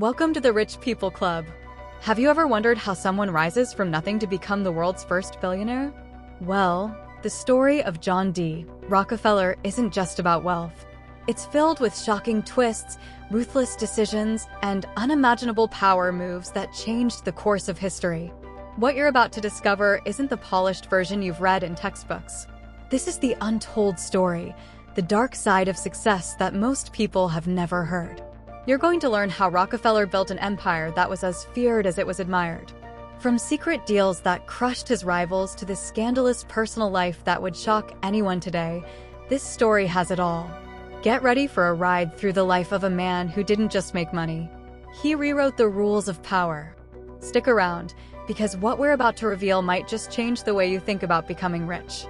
Welcome to the Rich People Club. Have you ever wondered how someone rises from nothing to become the world's first billionaire? Well, the story of John D. Rockefeller isn't just about wealth. It's filled with shocking twists, ruthless decisions, and unimaginable power moves that changed the course of history. What you're about to discover isn't the polished version you've read in textbooks. This is the untold story, the dark side of success that most people have never heard. You're going to learn how Rockefeller built an empire that was as feared as it was admired. From secret deals that crushed his rivals to the scandalous personal life that would shock anyone today, this story has it all. Get ready for a ride through the life of a man who didn't just make money. He rewrote the rules of power. Stick around, because what we're about to reveal might just change the way you think about becoming rich.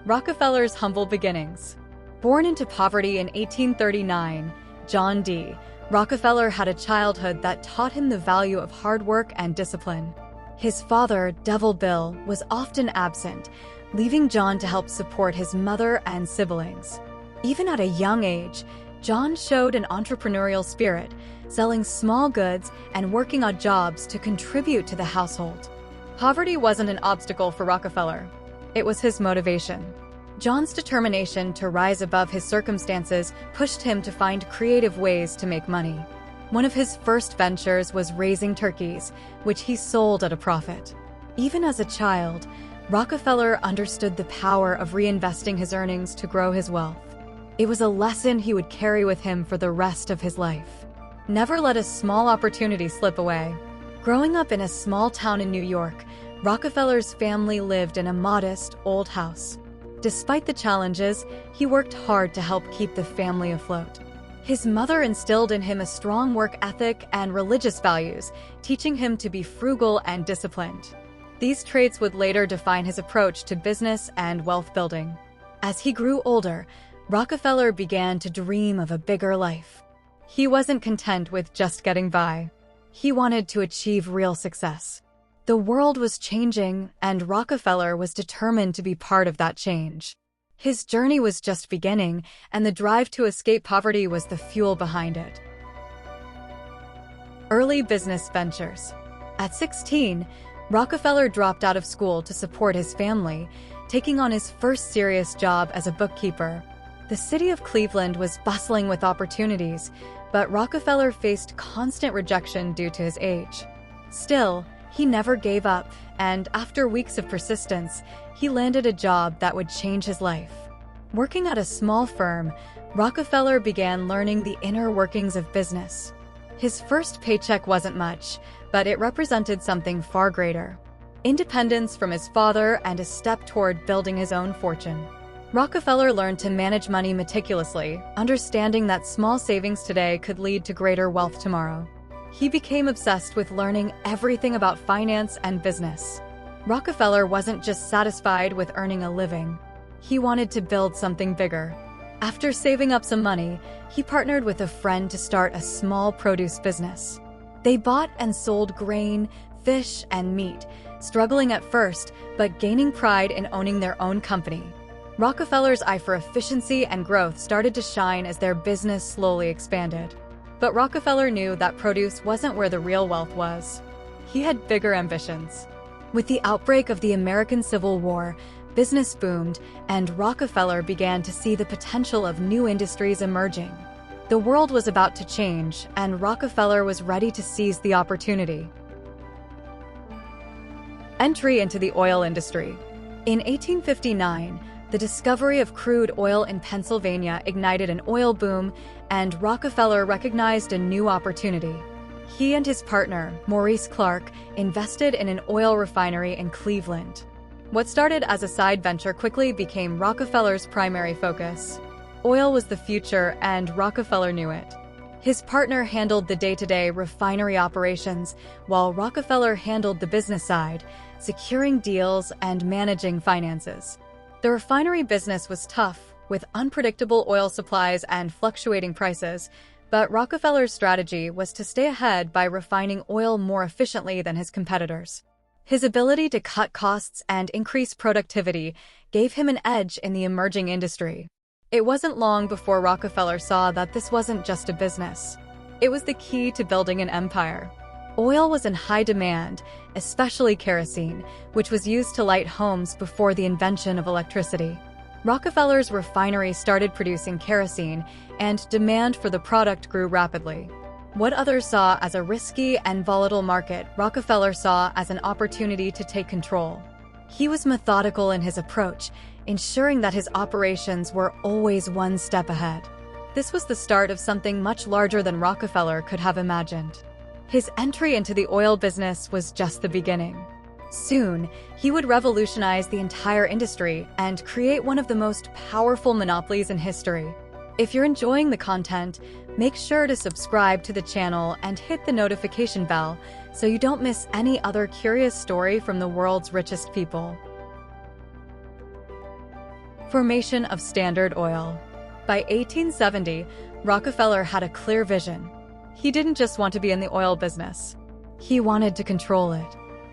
Rockefeller's humble beginnings. Born into poverty in 1839, John D. Rockefeller had a childhood that taught him the value of hard work and discipline. His father, Devil Bill, was often absent, leaving John to help support his mother and siblings. Even at a young age, John showed an entrepreneurial spirit, selling small goods and working odd jobs to contribute to the household. Poverty wasn't an obstacle for Rockefeller. It was his motivation. John's determination to rise above his circumstances pushed him to find creative ways to make money. One of his first ventures was raising turkeys, which he sold at a profit. Even as a child, Rockefeller understood the power of reinvesting his earnings to grow his wealth. It was a lesson he would carry with him for the rest of his life. Never let a small opportunity slip away. Growing up in a small town in New York, Rockefeller's family lived in a modest, old house. Despite the challenges, he worked hard to help keep the family afloat. His mother instilled in him a strong work ethic and religious values, teaching him to be frugal and disciplined. These traits would later define his approach to business and wealth building. As he grew older, Rockefeller began to dream of a bigger life. He wasn't content with just getting by. He wanted to achieve real success. The world was changing, and Rockefeller was determined to be part of that change. His journey was just beginning, and the drive to escape poverty was the fuel behind it. Early business ventures. At 16, Rockefeller dropped out of school to support his family, taking on his first serious job as a bookkeeper. The city of Cleveland was bustling with opportunities, but Rockefeller faced constant rejection due to his age. Still, he never gave up, and after weeks of persistence, he landed a job that would change his life. Working at a small firm, Rockefeller began learning the inner workings of business. His first paycheck wasn't much, but it represented something far greater: independence from his father and a step toward building his own fortune. Rockefeller learned to manage money meticulously, understanding that small savings today could lead to greater wealth tomorrow. He became obsessed with learning everything about finance and business. Rockefeller wasn't just satisfied with earning a living. He wanted to build something bigger. After saving up some money, he partnered with a friend to start a small produce business. They bought and sold grain, fish, and meat, struggling at first, but gaining pride in owning their own company. Rockefeller's eye for efficiency and growth started to shine as their business slowly expanded. But Rockefeller knew that produce wasn't where the real wealth was. He had bigger ambitions. With the outbreak of the American Civil War, business boomed, and Rockefeller began to see the potential of new industries emerging. The world was about to change, and Rockefeller was ready to seize the opportunity. Entry into the oil industry. In 1859, the discovery of crude oil in Pennsylvania ignited an oil boom, and Rockefeller recognized a new opportunity. He and his partner, Maurice Clark, invested in an oil refinery in Cleveland. What started as a side venture quickly became Rockefeller's primary focus. Oil was the future, and Rockefeller knew it. His partner handled the day-to-day refinery operations, while Rockefeller handled the business side, securing deals and managing finances. The refinery business was tough, with unpredictable oil supplies and fluctuating prices, but Rockefeller's strategy was to stay ahead by refining oil more efficiently than his competitors. His ability to cut costs and increase productivity gave him an edge in the emerging industry. It wasn't long before Rockefeller saw that this wasn't just a business. It was the key to building an empire. Oil was in high demand, especially kerosene, which was used to light homes before the invention of electricity. Rockefeller's refinery started producing kerosene, and demand for the product grew rapidly. What others saw as a risky and volatile market, Rockefeller saw as an opportunity to take control. He was methodical in his approach, ensuring that his operations were always one step ahead. This was the start of something much larger than Rockefeller could have imagined. His entry into the oil business was just the beginning. Soon, he would revolutionize the entire industry and create one of the most powerful monopolies in history. If you're enjoying the content, make sure to subscribe to the channel and hit the notification bell so you don't miss any other curious story from the world's richest people. Formation of Standard Oil. By 1870, Rockefeller had a clear vision. He didn't just want to be in the oil business. He wanted to control it.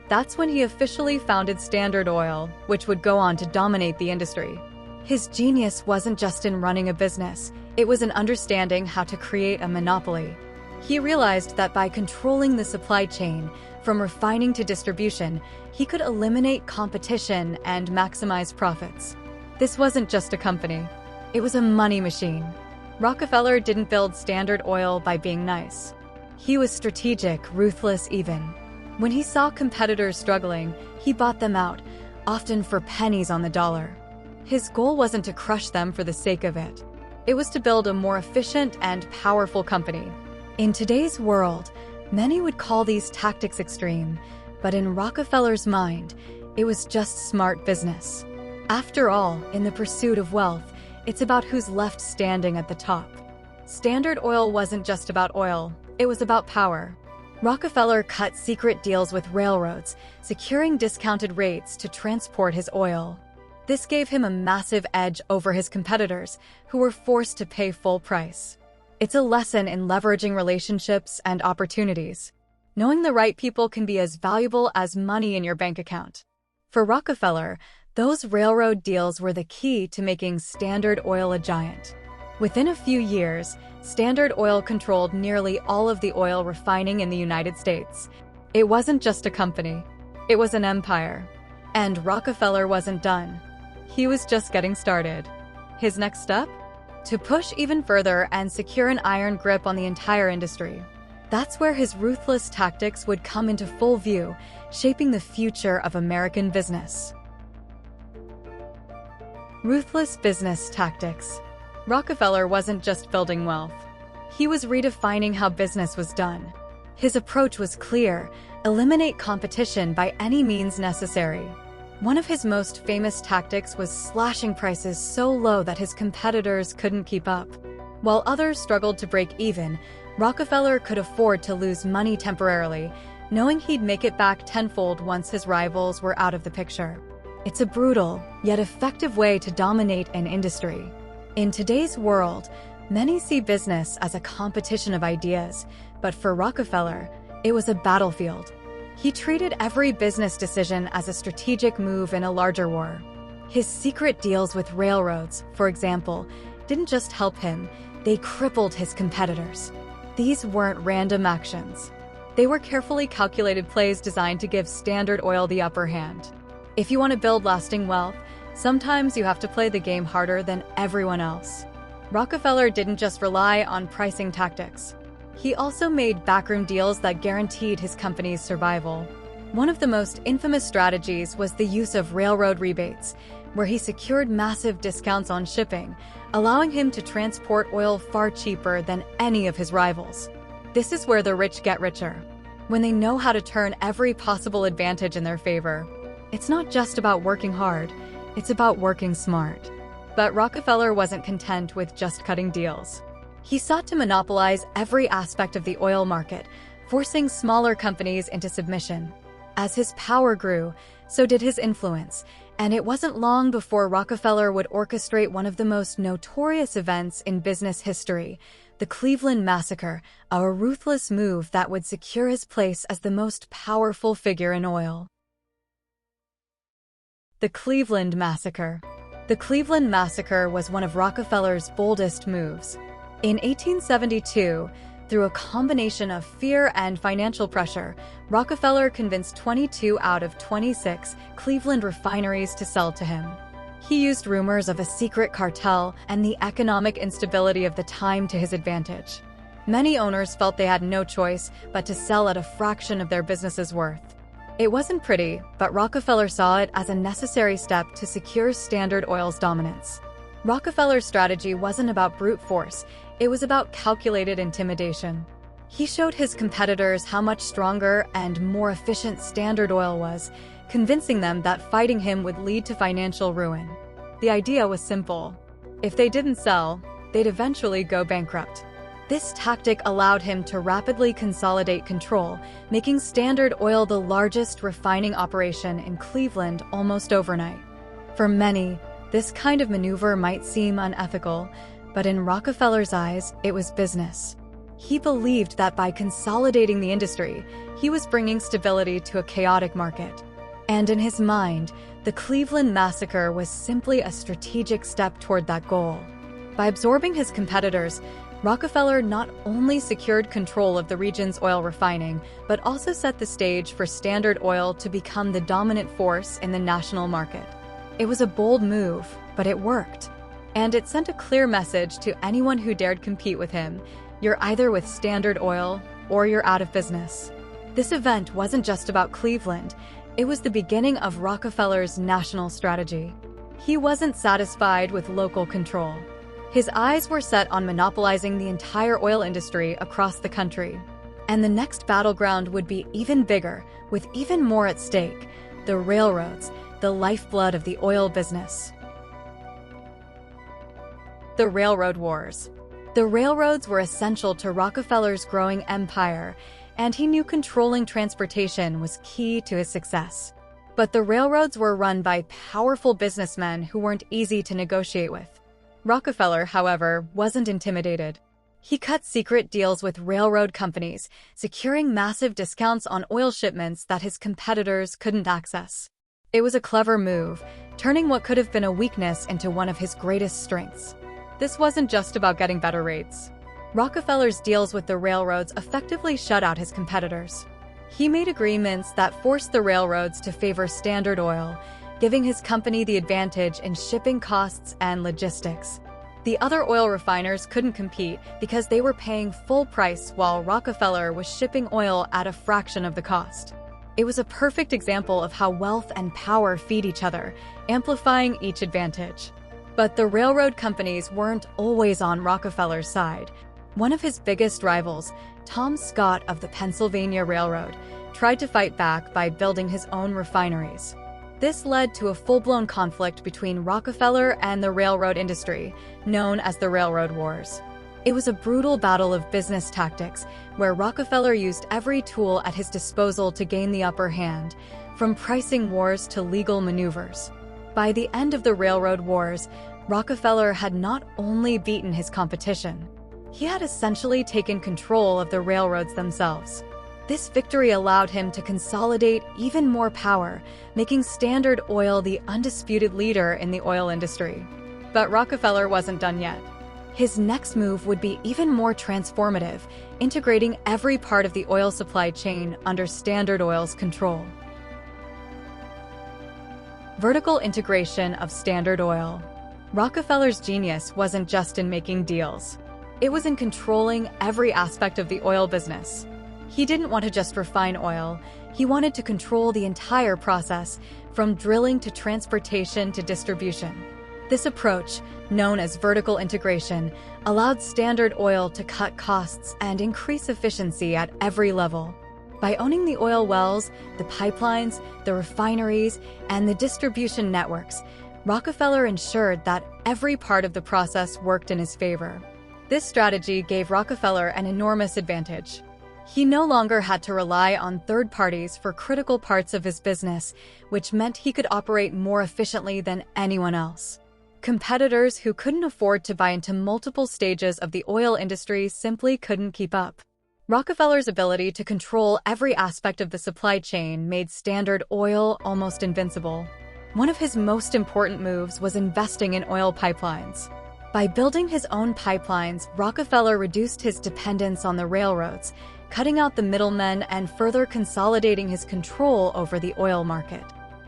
That's when he officially founded Standard Oil, which would go on to dominate the industry. His genius wasn't just in running a business, it was in understanding how to create a monopoly. He realized that by controlling the supply chain, from refining to distribution, he could eliminate competition and maximize profits. This wasn't just a company. It was a money machine. Rockefeller didn't build Standard Oil by being nice. He was strategic, ruthless even. When he saw competitors struggling, he bought them out, often for pennies on the dollar. His goal wasn't to crush them for the sake of it. It was to build a more efficient and powerful company. In today's world, many would call these tactics extreme, but in Rockefeller's mind, it was just smart business. After all, in the pursuit of wealth, it's about who's left standing at the top. Standard Oil wasn't just about oil, it was about power. Rockefeller cut secret deals with railroads, securing discounted rates to transport his oil. This gave him a massive edge over his competitors, who were forced to pay full price. It's a lesson in leveraging relationships and opportunities. Knowing the right people can be as valuable as money in your bank account. For Rockefeller, those railroad deals were the key to making Standard Oil a giant. Within a few years, Standard Oil controlled nearly all of the oil refining in the United States. It wasn't just a company, it was an empire. And Rockefeller wasn't done. He was just getting started. His next step? To push even further and secure an iron grip on the entire industry. That's where his ruthless tactics would come into full view, shaping the future of American business. Ruthless business tactics. Rockefeller wasn't just building wealth. He was redefining how business was done. His approach was clear: eliminate competition by any means necessary. One of his most famous tactics was slashing prices so low that his competitors couldn't keep up. While others struggled to break even, Rockefeller could afford to lose money temporarily, knowing he'd make it back tenfold once his rivals were out of the picture. It's a brutal, yet effective way to dominate an industry. In today's world, many see business as a competition of ideas, but for Rockefeller, it was a battlefield. He treated every business decision as a strategic move in a larger war. His secret deals with railroads, for example, didn't just help him, they crippled his competitors. These weren't random actions. They were carefully calculated plays designed to give Standard Oil the upper hand. If you want to build lasting wealth, sometimes you have to play the game harder than everyone else. Rockefeller didn't just rely on pricing tactics. He also made backroom deals that guaranteed his company's survival. One of the most infamous strategies was the use of railroad rebates, where he secured massive discounts on shipping, allowing him to transport oil far cheaper than any of his rivals. This is where the rich get richer, when they know how to turn every possible advantage in their favor. It's not just about working hard, it's about working smart. But Rockefeller wasn't content with just cutting deals. He sought to monopolize every aspect of the oil market, forcing smaller companies into submission. As his power grew, so did his influence, and it wasn't long before Rockefeller would orchestrate one of the most notorious events in business history, the Cleveland Massacre, a ruthless move that would secure his place as the most powerful figure in oil. The Cleveland Massacre. The Cleveland Massacre was one of Rockefeller's boldest moves. In 1872, Through a combination of fear and financial pressure, Rockefeller convinced 22 out of 26 Cleveland refineries to sell to him. He used rumors of a secret cartel and the economic instability of the time to his advantage. Many owners felt they had no choice but to sell at a fraction of their business's worth. It wasn't pretty, but Rockefeller saw it as a necessary step to secure Standard Oil's dominance. Rockefeller's strategy wasn't about brute force, it was about calculated intimidation. He showed his competitors how much stronger and more efficient Standard Oil was, convincing them that fighting him would lead to financial ruin. The idea was simple. If they didn't sell, they'd eventually go bankrupt. This tactic allowed him to rapidly consolidate control, making Standard Oil the largest refining operation in Cleveland almost overnight. For many, this kind of maneuver might seem unethical, but in Rockefeller's eyes, it was business. He believed that by consolidating the industry, he was bringing stability to a chaotic market. And in his mind, the Cleveland Massacre was simply a strategic step toward that goal. By absorbing his competitors, Rockefeller not only secured control of the region's oil refining, but also set the stage for Standard Oil to become the dominant force in the national market. It was a bold move, but it worked. And it sent a clear message to anyone who dared compete with him: you're either with Standard Oil or you're out of business. This event wasn't just about Cleveland, it was the beginning of Rockefeller's national strategy. He wasn't satisfied with local control. His eyes were set on monopolizing the entire oil industry across the country. And the next battleground would be even bigger, with even more at stake: the railroads, the lifeblood of the oil business. The Railroad Wars. The railroads were essential to Rockefeller's growing empire, and he knew controlling transportation was key to his success. But the railroads were run by powerful businessmen who weren't easy to negotiate with. Rockefeller, however, wasn't intimidated. He cut secret deals with railroad companies, securing massive discounts on oil shipments that his competitors couldn't access. It was a clever move, turning what could have been a weakness into one of his greatest strengths. This wasn't just about getting better rates. Rockefeller's deals with the railroads effectively shut out his competitors. He made agreements that forced the railroads to favor Standard Oil, giving his company the advantage in shipping costs and logistics. The other oil refiners couldn't compete because they were paying full price while Rockefeller was shipping oil at a fraction of the cost. It was a perfect example of how wealth and power feed each other, amplifying each advantage. But the railroad companies weren't always on Rockefeller's side. One of his biggest rivals, Tom Scott of the Pennsylvania Railroad, tried to fight back by building his own refineries. This led to a full-blown conflict between Rockefeller and the railroad industry, known as the Railroad Wars. It was a brutal battle of business tactics, where Rockefeller used every tool at his disposal to gain the upper hand, from pricing wars to legal maneuvers. By the end of the Railroad Wars, Rockefeller had not only beaten his competition, he had essentially taken control of the railroads themselves. This victory allowed him to consolidate even more power, making Standard Oil the undisputed leader in the oil industry. But Rockefeller wasn't done yet. His next move would be even more transformative, integrating every part of the oil supply chain under Standard Oil's control. Vertical integration of Standard Oil. Rockefeller's genius wasn't just in making deals. It was in controlling every aspect of the oil business. He didn't want to just refine oil, he wanted to control the entire process, from drilling to transportation to distribution. This approach, known as vertical integration, allowed Standard Oil to cut costs and increase efficiency at every level. By owning the oil wells, the pipelines, the refineries, and the distribution networks, Rockefeller ensured that every part of the process worked in his favor. This strategy gave Rockefeller an enormous advantage. He no longer had to rely on third parties for critical parts of his business, which meant he could operate more efficiently than anyone else. Competitors who couldn't afford to buy into multiple stages of the oil industry simply couldn't keep up. Rockefeller's ability to control every aspect of the supply chain made Standard Oil almost invincible. One of his most important moves was investing in oil pipelines. By building his own pipelines, Rockefeller reduced his dependence on the railroads, cutting out the middlemen and further consolidating his control over the oil market.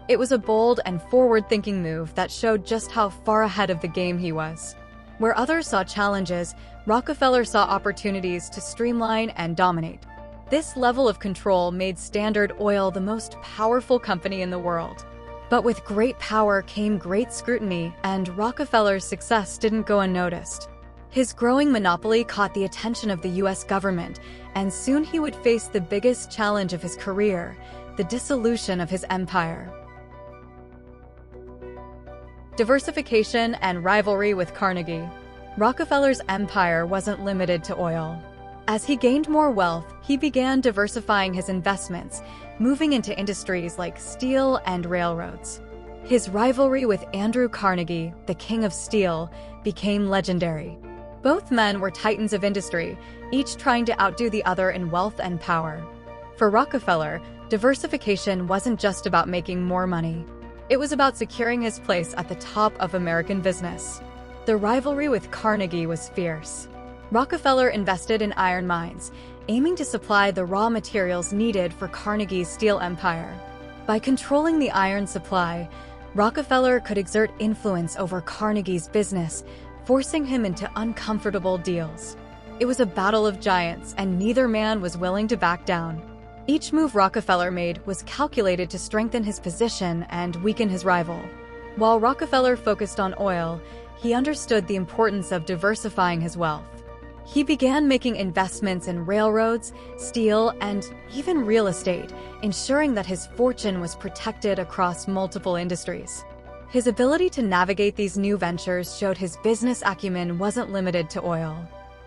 It was a bold and forward-thinking move that showed just how far ahead of the game he was. Where others saw challenges, Rockefeller saw opportunities to streamline and dominate. This level of control made Standard Oil the most powerful company in the world. But with great power came great scrutiny, and Rockefeller's success didn't go unnoticed. His growing monopoly caught the attention of the US government, and soon he would face the biggest challenge of his career, the dissolution of his empire. Diversification and rivalry with Carnegie. Rockefeller's empire wasn't limited to oil. As he gained more wealth, he began diversifying his investments, moving into industries like steel and railroads. His rivalry with Andrew Carnegie, the king of steel, became legendary. Both men were titans of industry, each trying to outdo the other in wealth and power. For Rockefeller, diversification wasn't just about making more money. It was about securing his place at the top of American business. The rivalry with Carnegie was fierce. Rockefeller invested in iron mines, aiming to supply the raw materials needed for Carnegie's steel empire. By controlling the iron supply, Rockefeller could exert influence over Carnegie's business, forcing him into uncomfortable deals. It was a battle of giants, and neither man was willing to back down. Each move Rockefeller made was calculated to strengthen his position and weaken his rival. While Rockefeller focused on oil, he understood the importance of diversifying his wealth. He began making investments in railroads, steel, and even real estate, ensuring that his fortune was protected across multiple industries. His ability to navigate these new ventures showed his business acumen wasn't limited to oil.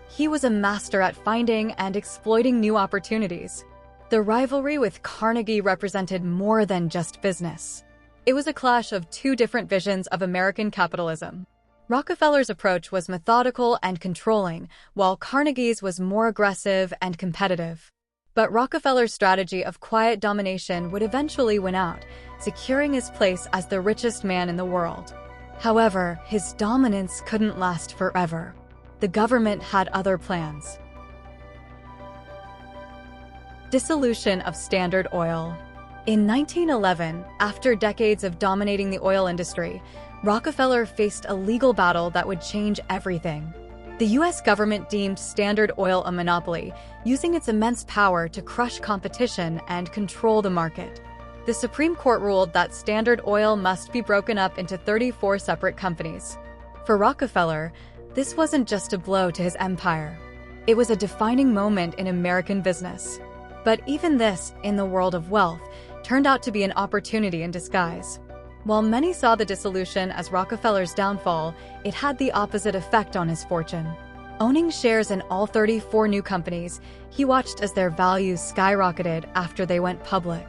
He was a master at finding and exploiting new opportunities. The rivalry with Carnegie represented more than just business. It was a clash of two different visions of American capitalism. Rockefeller's approach was methodical and controlling, while Carnegie's was more aggressive and competitive. But Rockefeller's strategy of quiet domination would eventually win out, securing his place as the richest man in the world. However, his dominance couldn't last forever. The government had other plans. Dissolution of Standard Oil. In 1911, after decades of dominating the oil industry, Rockefeller faced a legal battle that would change everything. The US government deemed Standard Oil a monopoly, using its immense power to crush competition and control the market. The Supreme Court ruled that Standard Oil must be broken up into 34 separate companies. For Rockefeller, this wasn't just a blow to his empire. It was a defining moment in American business. But even this, in the world of wealth, turned out to be an opportunity in disguise. While many saw the dissolution as Rockefeller's downfall, it had the opposite effect on his fortune. Owning shares in all 34 new companies, he watched as their values skyrocketed after they went public.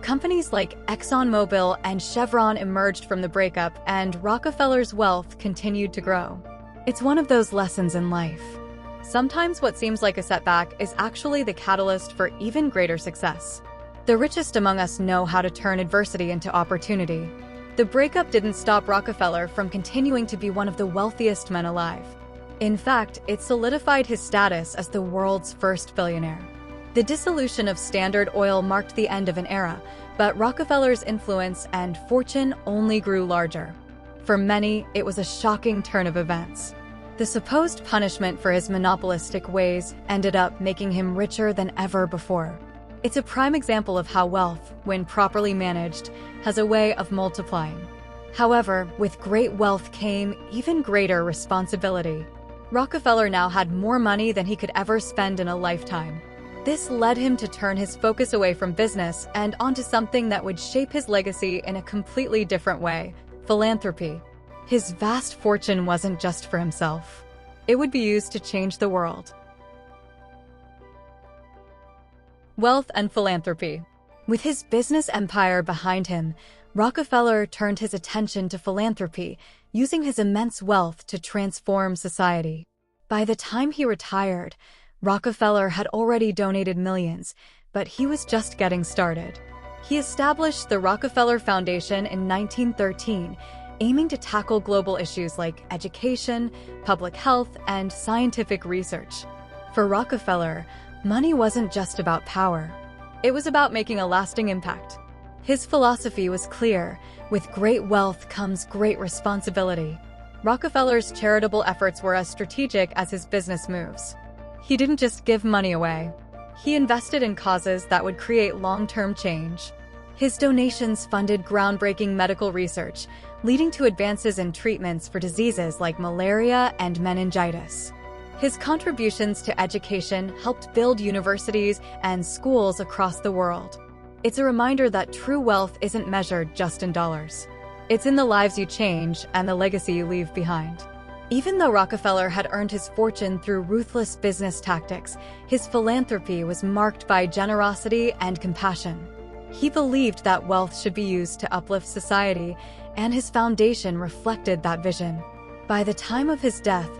Companies like ExxonMobil and Chevron emerged from the breakup, and Rockefeller's wealth continued to grow. It's one of those lessons in life. Sometimes what seems like a setback is actually the catalyst for even greater success. The richest among us know how to turn adversity into opportunity. The breakup didn't stop Rockefeller from continuing to be one of the wealthiest men alive. In fact, it solidified his status as the world's first billionaire. The dissolution of Standard Oil marked the end of an era, but Rockefeller's influence and fortune only grew larger. For many, it was a shocking turn of events. The supposed punishment for his monopolistic ways ended up making him richer than ever before. It's a prime example of how wealth, when properly managed, has a way of multiplying. However, with great wealth came even greater responsibility. Rockefeller now had more money than he could ever spend in a lifetime. This led him to turn his focus away from business and onto something that would shape his legacy in a completely different way: philanthropy. His vast fortune wasn't just for himself. It would be used to change the world. Wealth and philanthropy. With his business empire behind him, Rockefeller turned his attention to philanthropy, using his immense wealth to transform society. By the time he retired, Rockefeller had already donated millions, but he was just getting started. He established the Rockefeller Foundation in 1913, aiming to tackle global issues like education, public health, and scientific research. For Rockefeller, money wasn't just about power. It was about making a lasting impact. His philosophy was clear: with great wealth comes great responsibility. Rockefeller's charitable efforts were as strategic as his business moves. He didn't just give money away. He invested in causes that would create long-term change. His donations funded groundbreaking medical research, leading to advances in treatments for diseases like malaria and meningitis. His contributions to education helped build universities and schools across the world. It's a reminder that true wealth isn't measured just in dollars. It's in the lives you change and the legacy you leave behind. Even though Rockefeller had earned his fortune through ruthless business tactics, his philanthropy was marked by generosity and compassion. He believed that wealth should be used to uplift society, and his foundation reflected that vision. By the time of his death,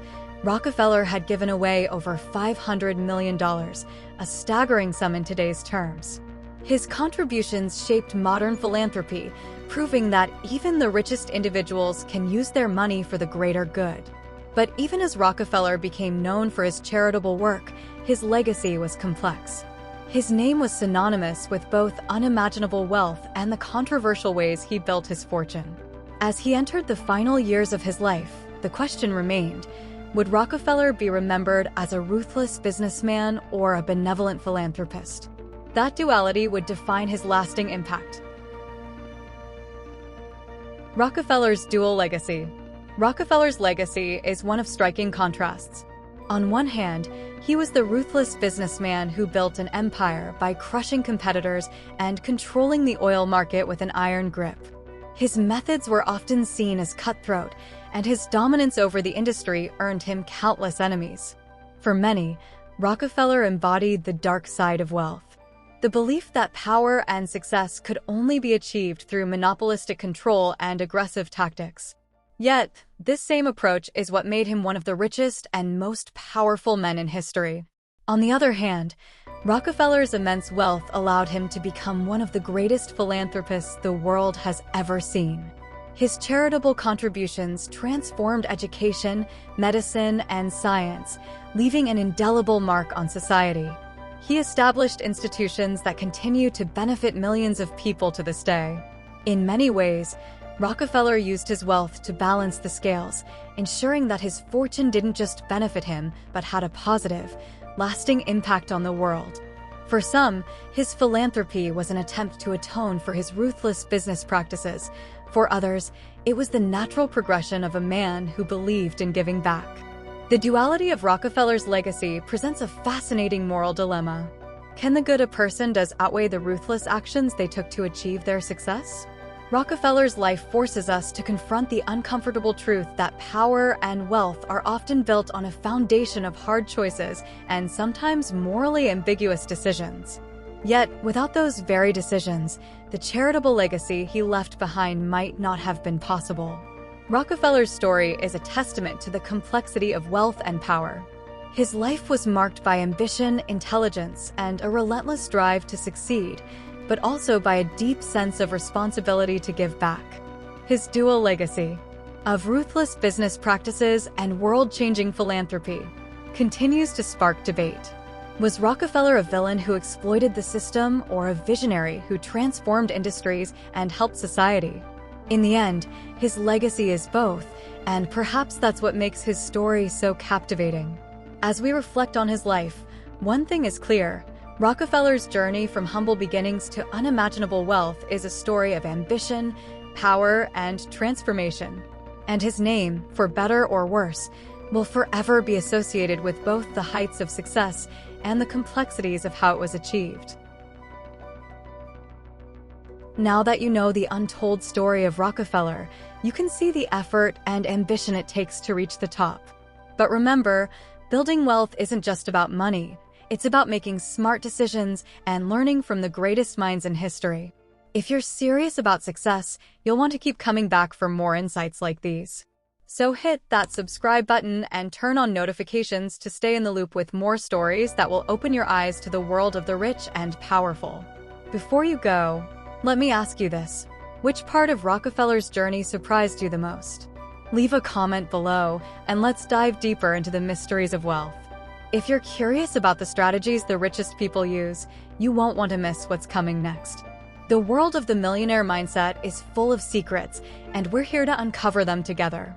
Rockefeller had given away over $500 million, a staggering sum in today's terms. His contributions shaped modern philanthropy, proving that even the richest individuals can use their money for the greater good. But even as Rockefeller became known for his charitable work, his legacy was complex. His name was synonymous with both unimaginable wealth and the controversial ways he built his fortune. As he entered the final years of his life, the question remained: would Rockefeller be remembered as a ruthless businessman or a benevolent philanthropist? That duality would define his lasting impact. Rockefeller's dual legacy. Rockefeller's legacy is one of striking contrasts. On one hand, he was the ruthless businessman who built an empire by crushing competitors and controlling the oil market with an iron grip. His methods were often seen as cutthroat, and his dominance over the industry earned him countless enemies. For many, Rockefeller embodied the dark side of wealth. The belief that power and success could only be achieved through monopolistic control and aggressive tactics. Yet, this same approach is what made him one of the richest and most powerful men in history. On the other hand, Rockefeller's immense wealth allowed him to become one of the greatest philanthropists the world has ever seen. His charitable contributions transformed education, medicine, and science, leaving an indelible mark on society. He established institutions that continue to benefit millions of people to this day. In many ways, Rockefeller used his wealth to balance the scales, ensuring that his fortune didn't just benefit him, but had a positive, lasting impact on the world. For some, his philanthropy was an attempt to atone for his ruthless business practices. For others, it was the natural progression of a man who believed in giving back. The duality of Rockefeller's legacy presents a fascinating moral dilemma. Can the good a person does outweigh the ruthless actions they took to achieve their success? Rockefeller's life forces us to confront the uncomfortable truth that power and wealth are often built on a foundation of hard choices and sometimes morally ambiguous decisions. Yet, without those very decisions, the charitable legacy he left behind might not have been possible. Rockefeller's story is a testament to the complexity of wealth and power. His life was marked by ambition, intelligence, and a relentless drive to succeed, but also by a deep sense of responsibility to give back. His dual legacy of ruthless business practices and world-changing philanthropy continues to spark debate. Was Rockefeller a villain who exploited the system or a visionary who transformed industries and helped society? In the end, his legacy is both, and perhaps that's what makes his story so captivating. As we reflect on his life, one thing is clear: Rockefeller's journey from humble beginnings to unimaginable wealth is a story of ambition, power, and transformation. And his name, for better or worse, will forever be associated with both the heights of success and the complexities of how it was achieved. Now that you know the untold story of Rockefeller, you can see the effort and ambition it takes to reach the top. But remember, building wealth isn't just about money. It's about making smart decisions and learning from the greatest minds in history. If you're serious about success, you'll want to keep coming back for more insights like these. So hit that subscribe button and turn on notifications to stay in the loop with more stories that will open your eyes to the world of the rich and powerful. Before you go, let me ask you this. Which part of Rockefeller's journey surprised you the most? Leave a comment below, and let's dive deeper into the mysteries of wealth. If you're curious about the strategies the richest people use, you won't want to miss what's coming next. The world of the millionaire mindset is full of secrets, and we're here to uncover them together.